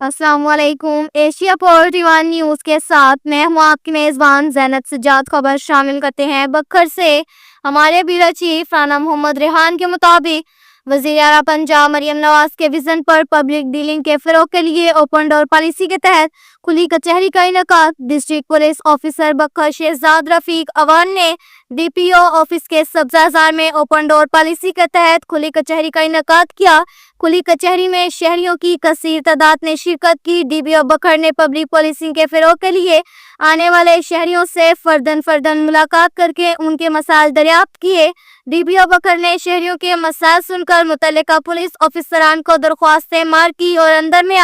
अस्सलाम वालेकुम। Asia पॉलिटी1 news के साथ मैं हूँ आपकी मेज़बान ज़ैनब सज्जाद। खबर शामिल करते हैं बखर से। हमारे ब्यूरो चीफ राना मोहम्मद रेहान के मुताबिक वज़ीर आला पंजाब मरियम नवाज के विज़न पर पब्लिक डीलिंग के फ़रोग़ के लिए ओपन डोर पॉलिसी के तहत खुली कचहरी का इनेकाद। डिस्ट्रिक्ट पुलिस ऑफिसर बखर शहजाद रफीक अवान ने DPO ऑफिस के सब्ज़ाजार में ओपन डोर पॉलिसी के तहत खुली कचहरी का इनेकाद किया। खुली कचहरी में शहरियों की कसीर तादाद ने शिरकत की। DPO बखर ने पब्लिक पॉलिसिंग के फ़रोग़ के लिए आने वाले शहरियों से फर्दन मुलाकात करके उनके मसाइल दरियाफ्त किए। DPO बखर ने शहरियों के मसाइल सुनकर मुतल्लिका पुलिस ऑफिसरान को दरख्वास्तें मार की और अंदर में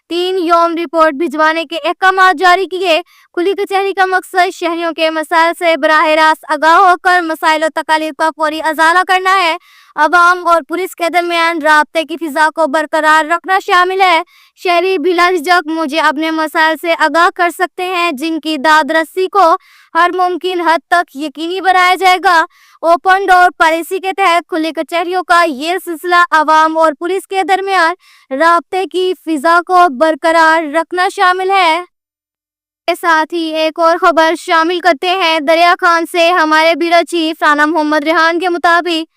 3 यौम रिपोर्ट भिजवाने के अहकाम जारी किए। खुली कचहरी का मकसद शहरियों के मसाइल से बराह रास्त आगाह होकर मसाइल और तकालीफ का फौरी अजाला करना है। अवाम और पुलिस के दरमियान राब्ते की फिजा को बरकरार रखना शामिल है। शहरी बिला झिझक मुझे अपने मसाइल से आगाह कर सकते हैं, जिनकी दाद रसी को हर मुमकिन हद तक यकीनी बनाया जाएगा। ओपन डोर पॉलिसी के तहत खुली कचहरियों का ये सिलसिला अवाम और पुलिस के दरमियान राब्ते की फिजा को बरकरार रखना शामिल है। के साथ ही एक और खबर शामिल करते हैं दरिया खान से। हमारे ब्यूरो चीफ राना मोहम्मद रेहान के मुताबिक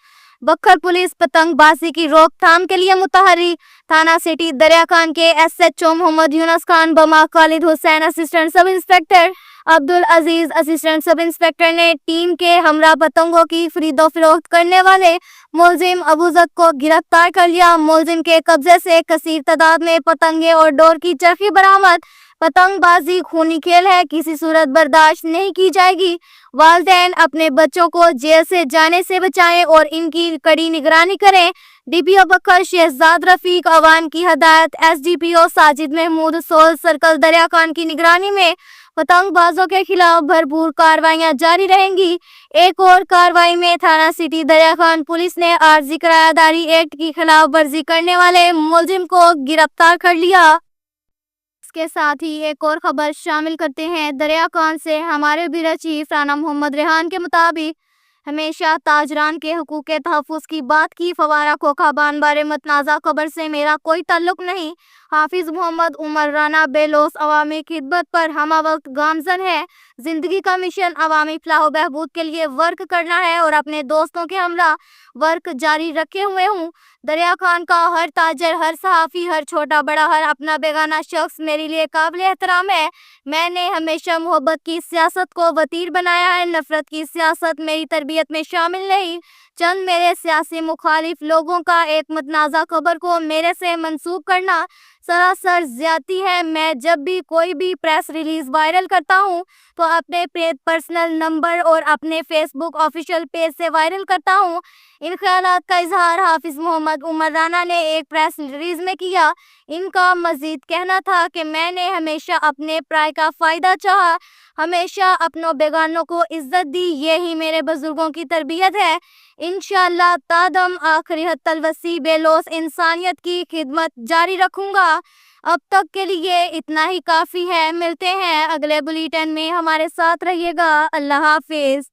बखर पुलिस पतंगबाजी की रोकथाम के लिए मुतहर्रिक। थाना सिटी दरिया खान के SHO मोहम्मद यूनुस खान बमा, Khalid Hussain assistant sub inspector, Abdul Aziz assistant sub inspector ने टीम के हमरा पतंगों की खरीदो फरोख्त करने वाले मुलजिम अबूजद को गिरफ्तार कर लिया। मुलजिम के कब्जे से कसीर तादाद में पतंगे और डोर की चरखी बरामद। पतंगबाजी खूनी खेल है, किसी सूरत बर्दाश्त नहीं की जाएगी। वालिदैन अपने बच्चों को जेल से जाने से बचाएं और इनकी कड़ी निगरानी करें। DPO बखर शहजाद रफीक अवान की हदायत। SDPO साजिद महमूद सोल सर्कल दरिया खान की निगरानी में पतंगबाजों के खिलाफ भरपूर कार्रवाइयां जारी रहेंगी। एक और कार्रवाई में थाना सिटी दरिया खान पुलिस ने आर्जी किरायादारी एक्ट की खिलाफ वर्जी करने वाले मुलजिम को गिरफ्तार कर लिया। इसके साथ ही एक और खबर शामिल करते हैं दरिया खान से। हमारे ब्यूरो चीफ राना मोहम्मद रेहान के मुताबिक हमेशा ताजरान के हुकूक के तहफ़्फ़ुज़ की बात की। फवारा खोखाबान बारे मतनाज़ा खबर से मेरा कोई ताल्लुक नहीं। हाफिज मोहम्मद उमर राना बेलोस अवामी खिदमत पर हमा वक्त गामजन है। जिंदगी का मिशन अवामी फलाह बहबूद के लिए वर्क करना है और अपने दोस्तों के हमरा वर्क जारी रखे हुए हूँ। दरिया खान का हर ताजर, हर सहाफ़ी, हर छोटा बड़ा, हर अपना बेगाना शख्स मेरे लिए काबिल एहतराम है। मैंने हमेशा मोहब्बत की सियासत को वतीर बनाया है। नफरत की सियासत मेरी तरबियत में शामिल नहीं। चंद मेरे सियासी मुखालिफ लोगों का एक मतनाज़ा खबर को मेरे से मंसूब करना सरासर ज्यादती है। मैं जब भी कोई भी प्रेस रिलीज वायरल करता हूँ तो अपने पर्सनल नंबर और अपने फेसबुक ऑफिशियल पेज से वायरल करता हूँ। इन ख्यालात का इजहार हाफिज मोहम्मद उमर राना ने एक प्रेस रिलीज में किया। इनका मजीद कहना था कि मैंने हमेशा अपने प्राय का फ़ायदा चाहा, हमेशा अपनों बेगानों को इज्जत दी। यही मेरे बुजुर्गों की तरबियत है। इंशाअल्लाह तादम आखिरी हद तलवसी बेलोस इंसानियत की खिदमत जारी रखूंगा। अब तक के लिए इतना ही काफ़ी है। मिलते हैं अगले बुलेटिन में, हमारे साथ रहिएगा। अल्लाह हाफिज।